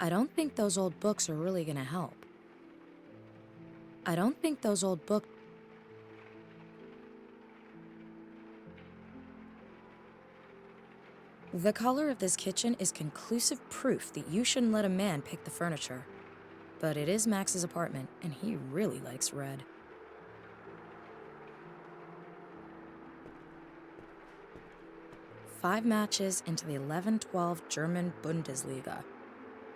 I don't think those old books are really gonna help. I don't think those old books... The color of this kitchen is conclusive proof that you shouldn't let a man pick the furniture. But it is Max's apartment, and he really likes red. Five matches into the 11-12 German Bundesliga.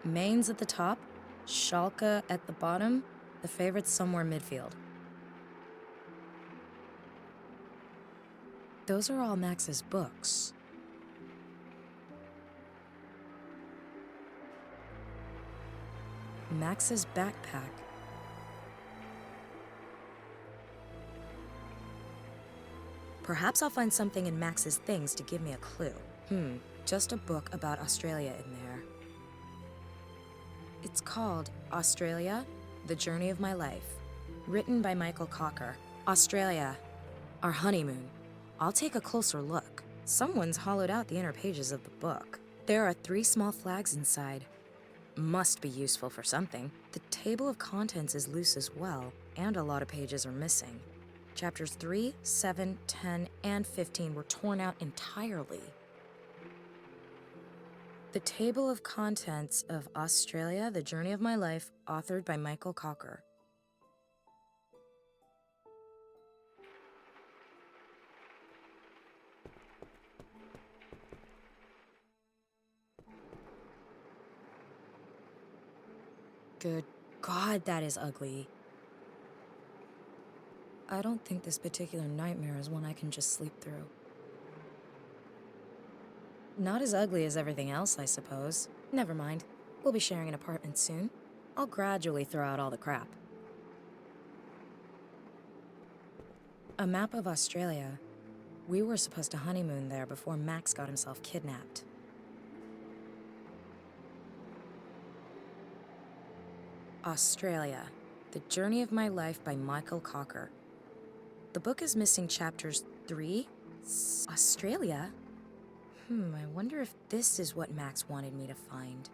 Mainz at the top, Schalke at the bottom, the favorites somewhere midfield. Those are all Max's books. Max's backpack. Perhaps I'll find something in Max's things to give me a clue. Just a book about Australia in there. It's called Australia, The Journey of My Life, written by Michael Cocker. Australia, our honeymoon. I'll take a closer look. Someone's hollowed out the inner pages of the book. There are 3 small flags inside. Must be useful for something. The table of contents is loose as well, and a lot of pages are missing. Chapters 3, 7, 10, and 15 were torn out entirely. The table of contents of Australia, The Journey of My Life, authored by Michael Cocker. Good God, that is ugly. I don't think this particular nightmare is one I can just sleep through. Not as ugly as everything else, I suppose. Never mind. We'll be sharing an apartment soon. I'll gradually throw out all the crap. A map of Australia. We were supposed to honeymoon there before Max got himself kidnapped. Australia, The Journey of My Life by Michael Cocker. The book is missing chapters 3. Australia? I wonder if this is what Max wanted me to find.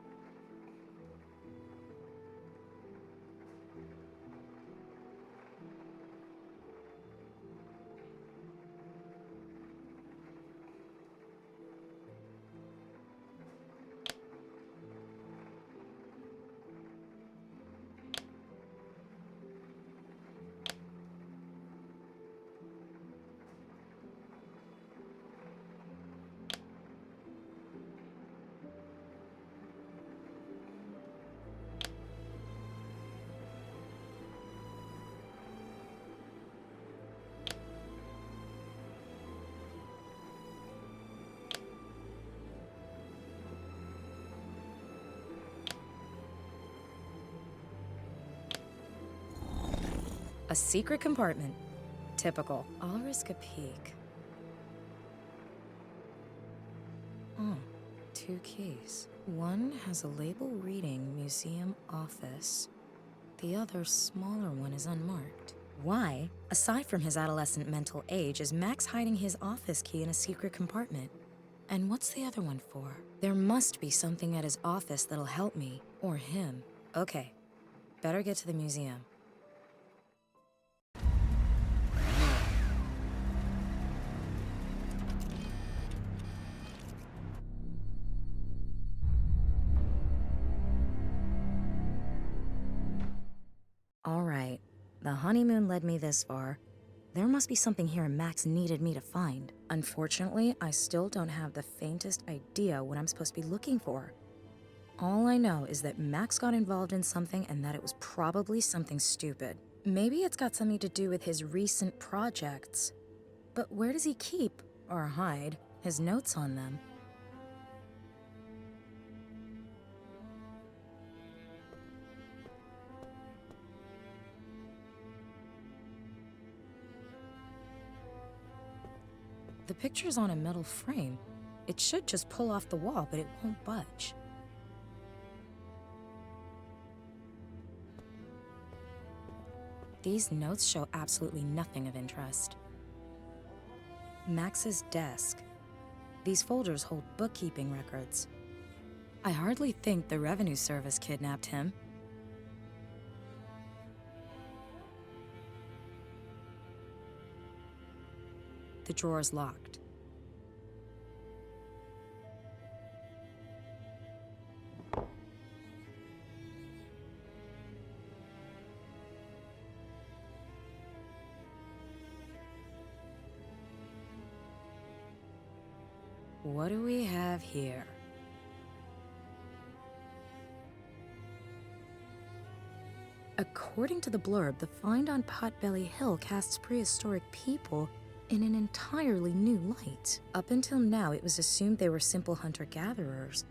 A secret compartment. Typical. I'll risk a peek. Oh, 2 keys. One has a label reading Museum Office. The other, smaller one is unmarked. Why, aside from his adolescent mental age, is Max hiding his office key in a secret compartment? And what's the other one for? There must be something at his office that'll help me, or him. Okay, better get to the museum. All right, the honeymoon led me this far. There must be something here Max needed me to find. Unfortunately, I still don't have the faintest idea what I'm supposed to be looking for. All I know is that Max got involved in something and that it was probably something stupid. Maybe it's got something to do with his recent projects. But where does he keep, or hide, his notes on them? The picture's on a metal frame. It should just pull off the wall, but it won't budge. These notes show absolutely nothing of interest. Max's desk. These folders hold bookkeeping records. I hardly think the revenue service kidnapped him. The drawer's locked. What do we have here? According to the blurb, the find on Potbelly Hill casts prehistoric people in an entirely new light. Up until now, it was assumed they were simple hunter-gatherers,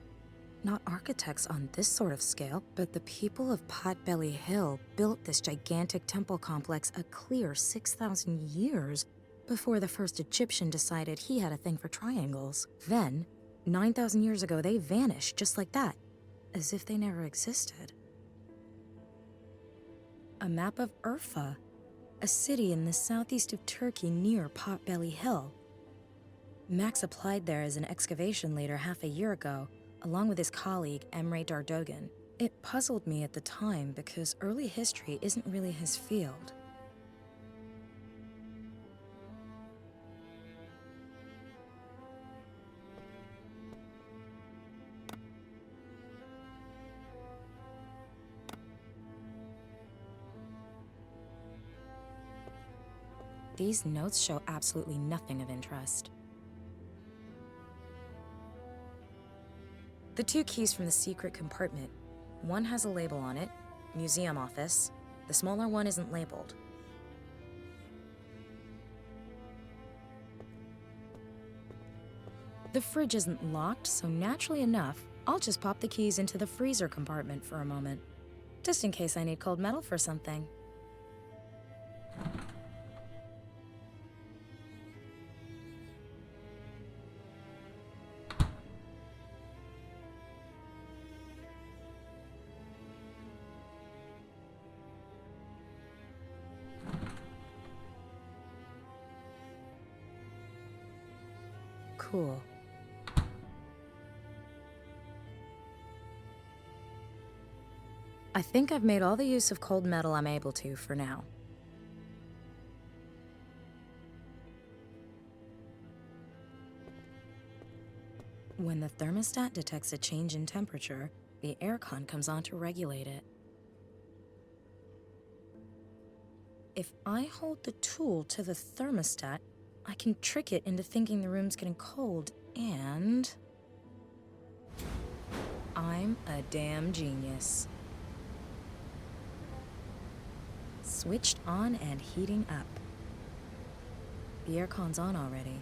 not architects on this sort of scale. But the people of Potbelly Hill built this gigantic temple complex a clear 6,000 years before the first Egyptian decided he had a thing for triangles. Then, 9,000 years ago, they vanished just like that, as if they never existed. A map of Urfa, a city in the southeast of Turkey near Potbelly Hill. Max applied there as an excavation leader half a year ago, along with his colleague Emre Dardogan. It puzzled me at the time because early history isn't really his field. These notes show absolutely nothing of interest. The 2 keys from the secret compartment. One has a label on it, museum office. The smaller one isn't labeled. The fridge isn't locked, so naturally enough, I'll just pop the keys into the freezer compartment for a moment, just in case I need cold metal for something. Cool. I think I've made all the use of cold metal I'm able to for now. When the thermostat detects a change in temperature, the aircon comes on to regulate it. If I hold the tool to the thermostat, I can trick it into thinking the room's getting cold, and I'm a damn genius. Switched on and heating up. The aircon's on already.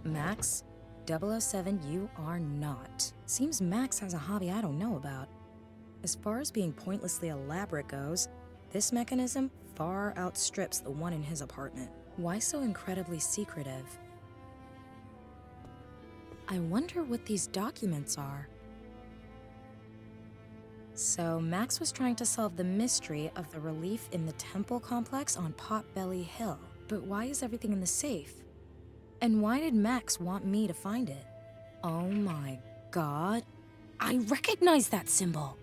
Max, 007, you are not. Seems Max has a hobby I don't know about. As far as being pointlessly elaborate goes, this mechanism far outstrips the one in his apartment. Why so incredibly secretive? I wonder what these documents are. So Max was trying to solve the mystery of the relief in the temple complex on Potbelly Hill. But why is everything in the safe? And why did Max want me to find it? Oh my god. I recognize that symbol!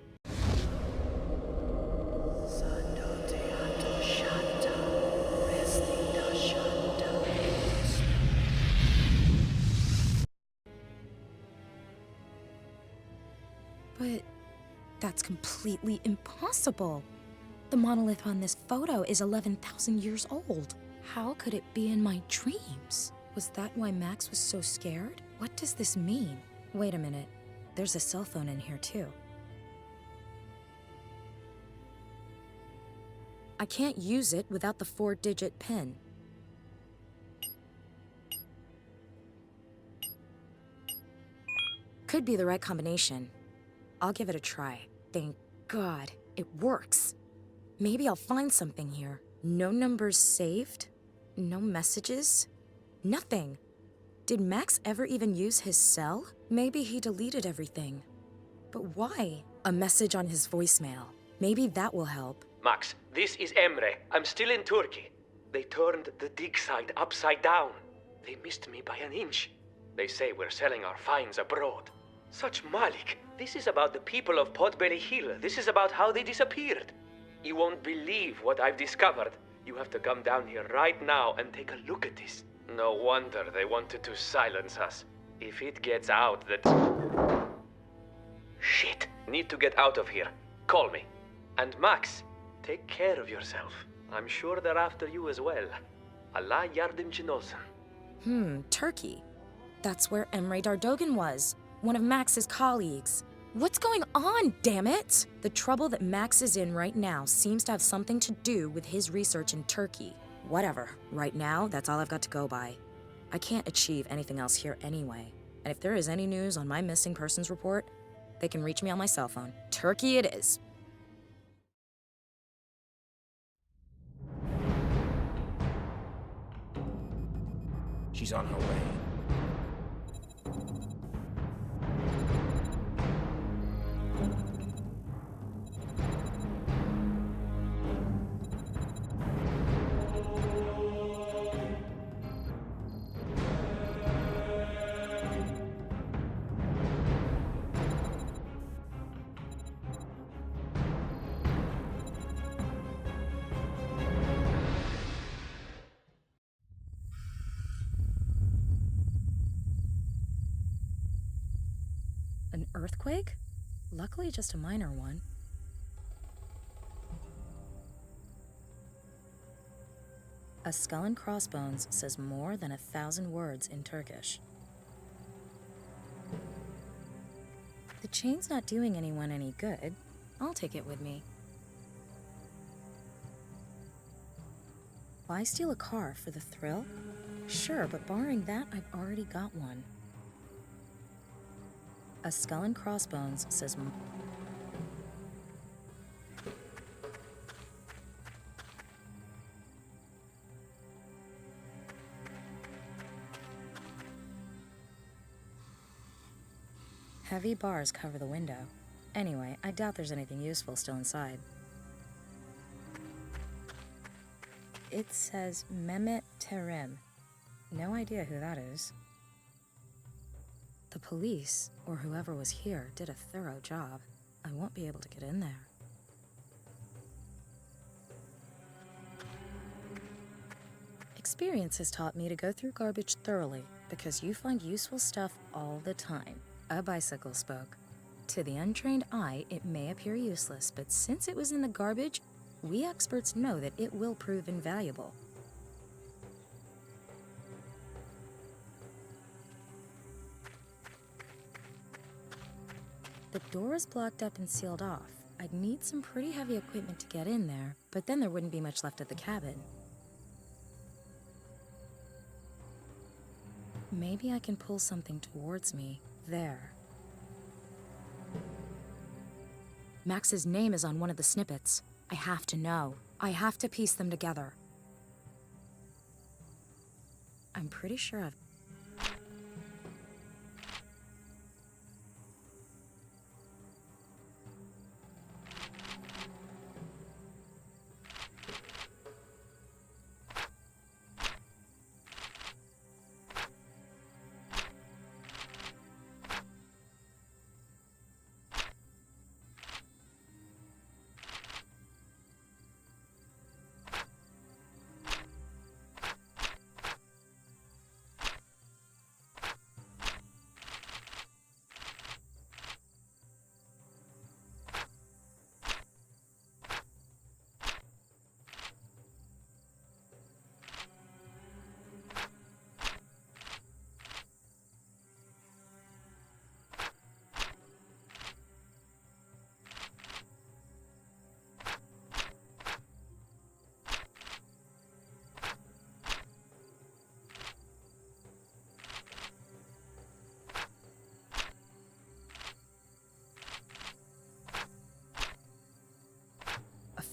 But that's completely impossible. The monolith on this photo is 11,000 years old. How could it be in my dreams? Was that why Max was so scared? What does this mean? Wait a minute. There's a cell phone in here too. I can't use it without the 4-digit PIN. Could be the right combination. I'll give it a try. Thank God, it works. Maybe I'll find something here. No numbers saved? No messages? Nothing. Did Max ever even use his cell? Maybe he deleted everything. But why? A message on his voicemail. Maybe that will help. Max, this is Emre. I'm still in Turkey. They turned the dig site upside down. They missed me by an inch. They say we're selling our finds abroad. Such Malik. This is about the people of Potbelly Hill. This is about how they disappeared. You won't believe what I've discovered. You have to come down here right now and take a look at this. No wonder they wanted to silence us. If it gets out that... Shit. Need to get out of here. Call me. And Max, take care of yourself. I'm sure they're after you as well. Allah yardımcın olsun. Turkey. That's where Emre Dardogan was, one of Max's colleagues. What's going on, damn it? The trouble that Max is in right now seems to have something to do with his research in Turkey. Whatever. Right now, that's all I've got to go by. I can't achieve anything else here anyway. And if there is any news on my missing persons report, they can reach me on my cell phone. Turkey it is. She's on her way. An earthquake? Luckily just a minor one. A skull and crossbones says more than 1,000 words in Turkish. The chain's not doing anyone any good. I'll take it with me. Why steal a car for the thrill? Sure, but barring that, I've already got one. A skull and crossbones says... Heavy bars cover the window. Anyway, I doubt there's anything useful still inside. It says Mehmet Terim. No idea who that is. The police, or whoever was here, did a thorough job. I won't be able to get in there. Experience has taught me to go through garbage thoroughly, because you find useful stuff all the time. A bicycle spoke. To the untrained eye, it may appear useless, but since it was in the garbage, we experts know that it will prove invaluable. The door is blocked up and sealed off. I'd need some pretty heavy equipment to get in there, but then there wouldn't be much left at the cabin. Maybe I can pull something towards me. There. Max's name is on one of the snippets. I have to know. I have to piece them together. I'm pretty sure I've...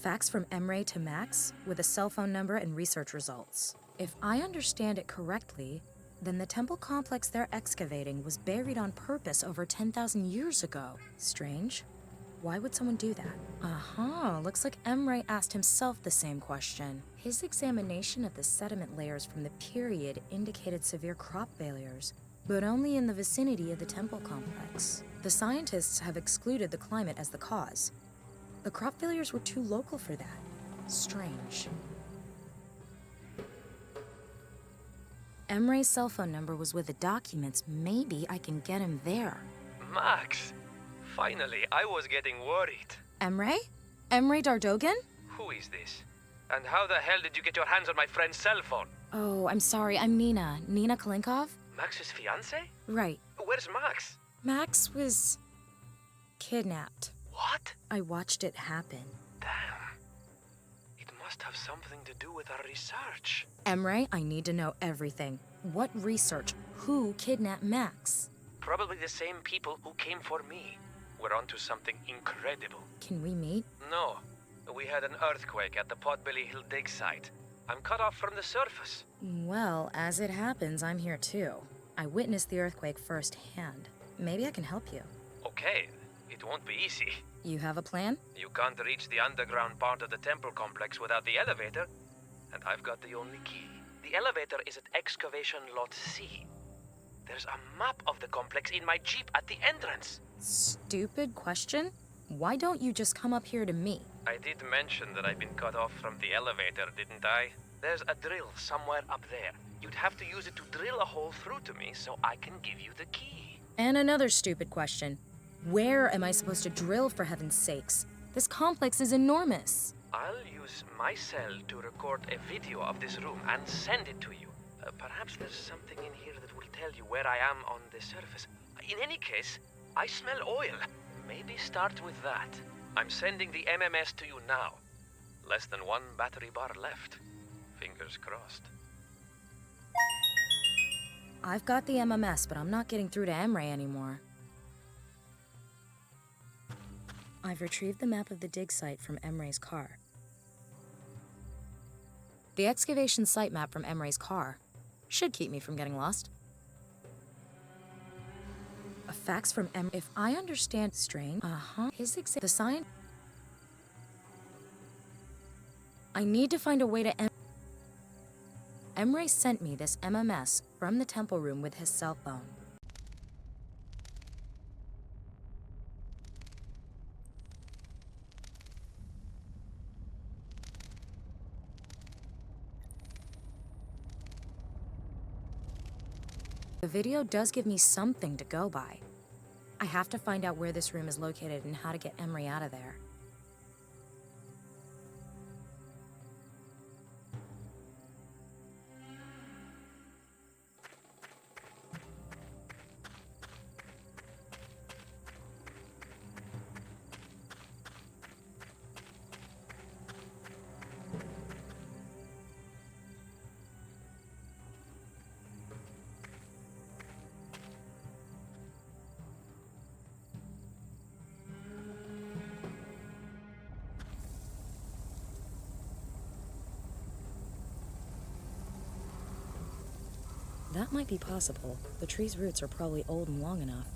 fax from Emre to Max with a cell phone number and research results. If I understand it correctly, Then the temple complex they're excavating was buried on purpose over 10,000 years ago. Strange. Why would someone do that? Looks like Emre asked himself the same question. His examination of the sediment layers from the period indicated severe crop failures, but only in the vicinity of the temple complex. The scientists have excluded the climate as the cause. The crop failures were too local for that. Strange. Emre's cell phone number was with the documents. Maybe I can get him there. Max! Finally, I was getting worried. Emre? Emre Dardogan? Who is this? And how the hell did you get your hands on my friend's cell phone? Oh, I'm sorry. I'm Nina. Nina Kalinkov? Max's fiancé? Right. Where's Max? Max was kidnapped. What? I watched it happen. Damn. It must have something to do with our research. Emre, I need to know everything. What research? Who kidnapped Max? Probably the same people who came for me. We're onto something incredible. Can we meet? No. We had an earthquake at the Potbelly Hill dig site. I'm cut off from the surface. Well, as it happens, I'm here too. I witnessed the earthquake firsthand. Maybe I can help you. Okay, it won't be easy. You have a plan? You can't reach the underground part of the temple complex without the elevator, and I've got the only key. The elevator is at excavation lot C. There's a map of the complex in my jeep at the entrance. Stupid question? Why don't you just come up here to me? I did mention that I've been cut off from the elevator, didn't I? There's a drill somewhere up there. You'd have to use it to drill a hole through to me so I can give you the key. And another stupid question. Where am I supposed to drill, for heaven's sakes? This complex is enormous. I'll use my cell to record a video of this room and send it to you. Perhaps there's something in here that will tell you where I am on the surface. In any case, I smell oil. Maybe start with that. I'm sending the MMS to you now. Less than one battery bar left. Fingers crossed. I've got the MMS, but I'm not getting through to Emre anymore. I've retrieved the map of the dig site from Emre's car. The excavation site map from Emre's car should keep me from getting lost. A fax from Emre. If I understand strain, the sign. I need to find a way to Emre sent me this MMS from the temple room with his cell phone. The video does give me something to go by. I have to find out where this room is located and how to get Emre out of there. That might be possible. The tree's roots are probably old and long enough.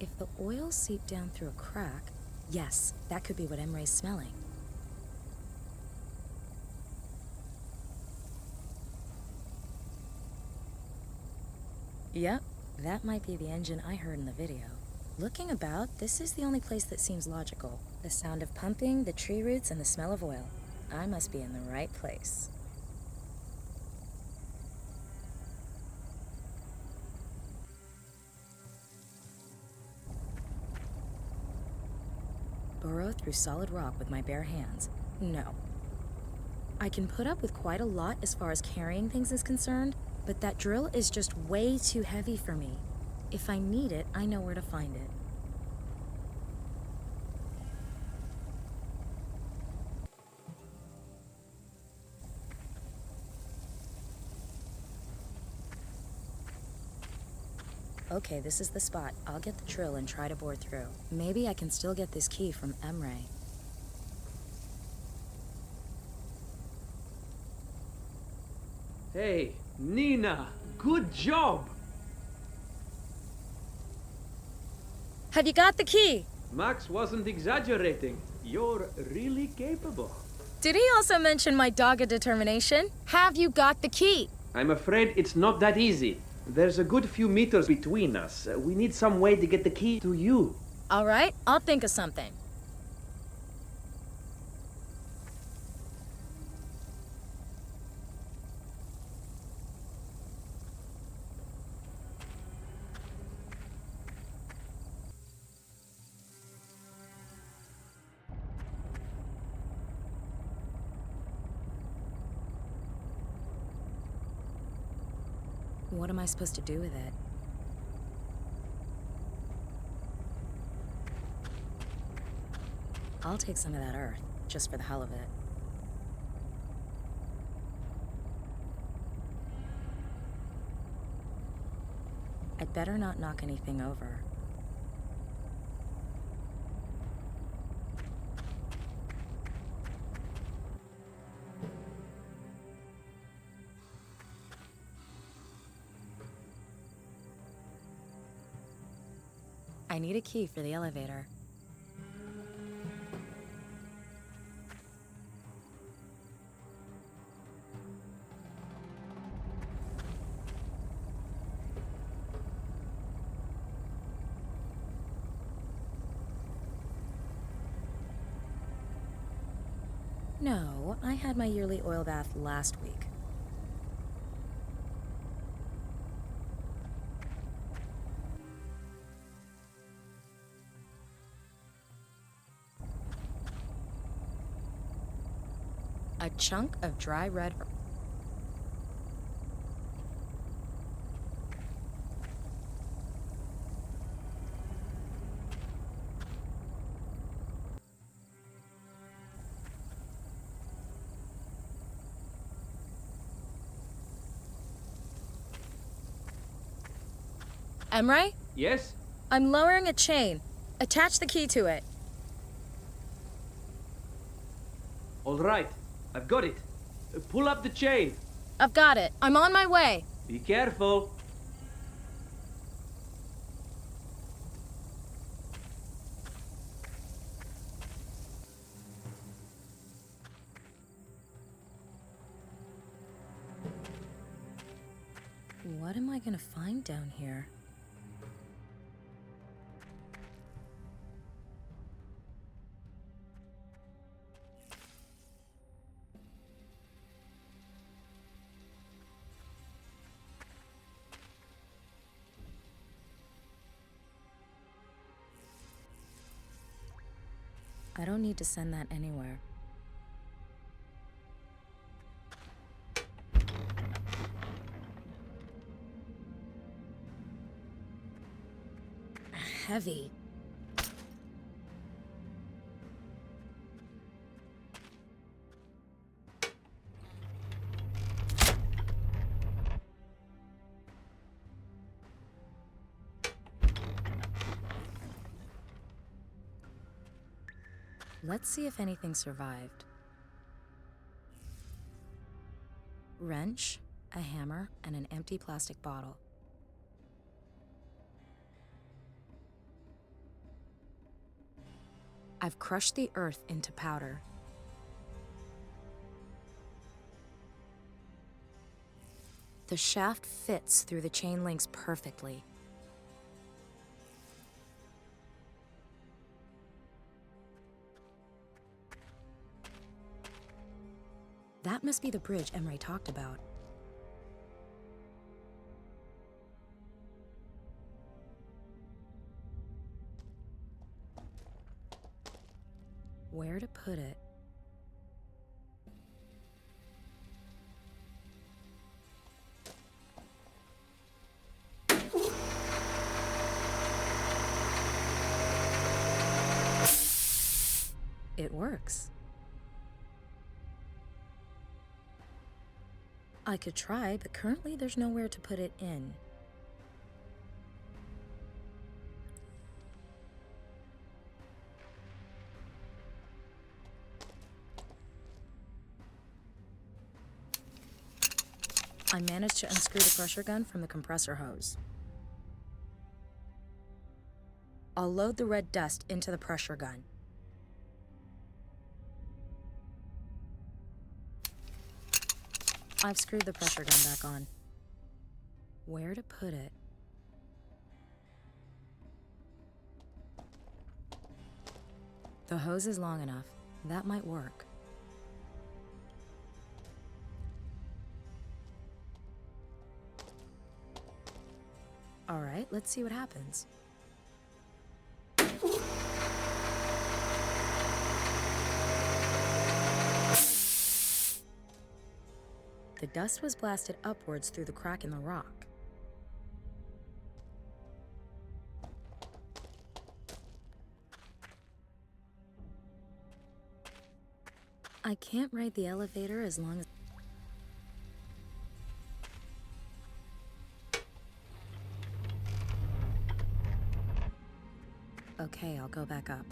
If the oil seeped down through a crack, yes, that could be what Emre's smelling. Yep, that might be the engine I heard in the video. Looking about, this is the only place that seems logical. The sound of pumping, the tree roots, and the smell of oil. I must be in the right place. Burrow through solid rock with my bare hands. No. I can put up with quite a lot as far as carrying things is concerned, but that drill is just way too heavy for me. If I need it, I know where to find it. Okay, this is the spot. I'll get the drill and try to bore through. Maybe I can still get this key from Emre. Hey, Nina, good job! Have you got the key? Max wasn't exaggerating. You're really capable. Did he also mention my dogged determination? Have you got the key? I'm afraid it's not that easy. There's a good few meters between us. We need some way to get the key to you. All right, I'll think of something. What am I supposed to do with it? I'll take some of that earth, just for the hell of it. I'd better not knock anything over. I need a key for the elevator. No, I had my yearly oil bath last week. A chunk of dry red earth. Emre? Yes? I'm lowering a chain. Attach the key to it. All right. I've got it. Pull up the chain. I've got it. I'm on my way. Be careful. What am I gonna find down here? I don't need to send that anywhere. Heavy. Let's see if anything survived. Wrench, a hammer, and an empty plastic bottle. I've crushed the earth into powder. The shaft fits through the chain links perfectly. That must be the bridge Emre talked about. Where to put it? It works. I could try, but currently there's nowhere to put it in. I managed to unscrew the pressure gun from the compressor hose. I'll load the red dust into the pressure gun. I've screwed the pressure gun back on. Where to put it? The hose is long enough. That might work. All right, let's see what happens. The dust was blasted upwards through the crack in the rock. I can't ride the elevator as long as... Okay, I'll go back up.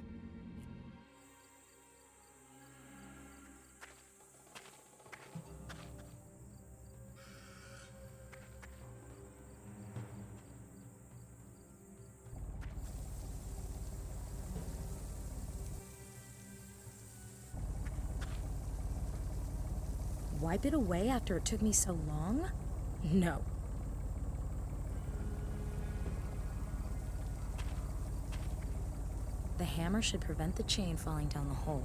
Wipe it away after it took me so long? No. The hammer should prevent the chain falling down the hole.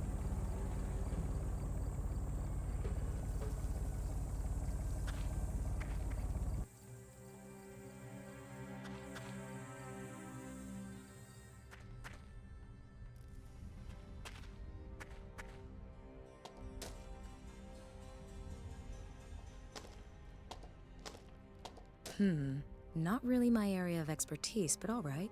Not really my area of expertise, but all right.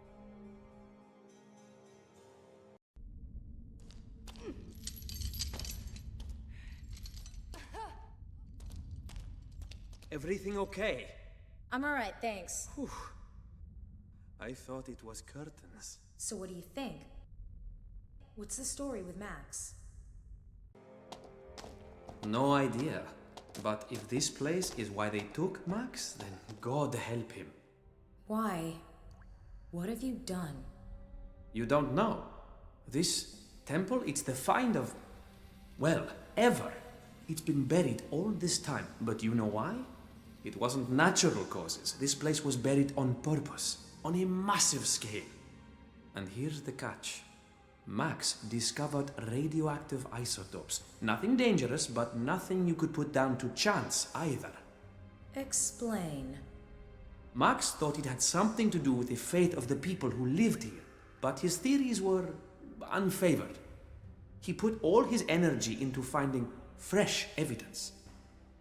Everything okay? I'm all right, thanks. Whew. I thought it was curtains. So what do you think? What's the story with Max? No idea. But if this place is why they took Max, then God help him. Why? What have you done? You don't know. This temple, it's the find of, well, ever. It's been buried all this time. But you know why? It wasn't natural causes. This place was buried on purpose, on a massive scale. And here's the catch. Max discovered radioactive isotopes. Nothing dangerous, but nothing you could put down to chance either. Explain. Max thought it had something to do with the fate of the people who lived here, but his theories were unfavored. He put all his energy into finding fresh evidence.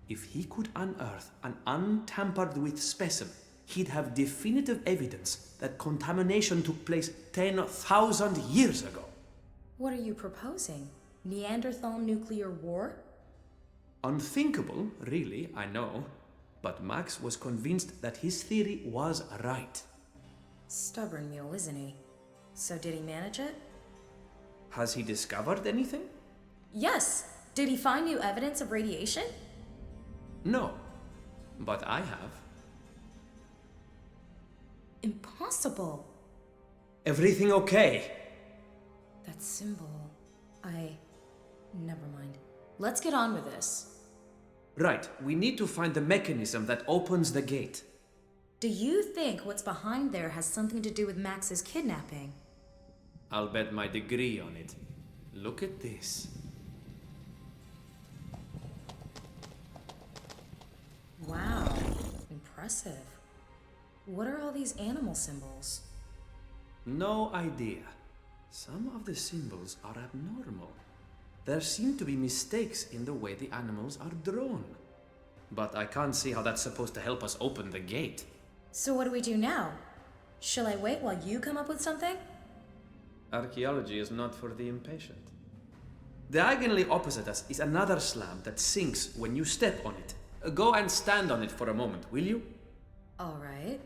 If he could unearth an untampered with specimen, he'd have definitive evidence that contamination took place 10,000 years ago. What are you proposing? Neanderthal nuclear war? Unthinkable, really, I know. But Max was convinced that his theory was right. Stubborn mule, isn't he? So did he manage it? Has he discovered anything? Yes! Did he find new evidence of radiation? No, but I have. Impossible! Everything okay? That symbol... Never mind. Let's get on with this. Right, we need to find the mechanism that opens the gate. Do you think what's behind there has something to do with Max's kidnapping? I'll bet my degree on it. Look at this. Wow, impressive. What are all these animal symbols? No idea. Some of the symbols are abnormal. There seem to be mistakes in the way the animals are drawn. But I can't see how that's supposed to help us open the gate. So what do we do now? Shall I wait while you come up with something? Archaeology is not for the impatient. Diagonally opposite us is another slab that sinks when you step on it. Go and stand on it for a moment, will you? All right.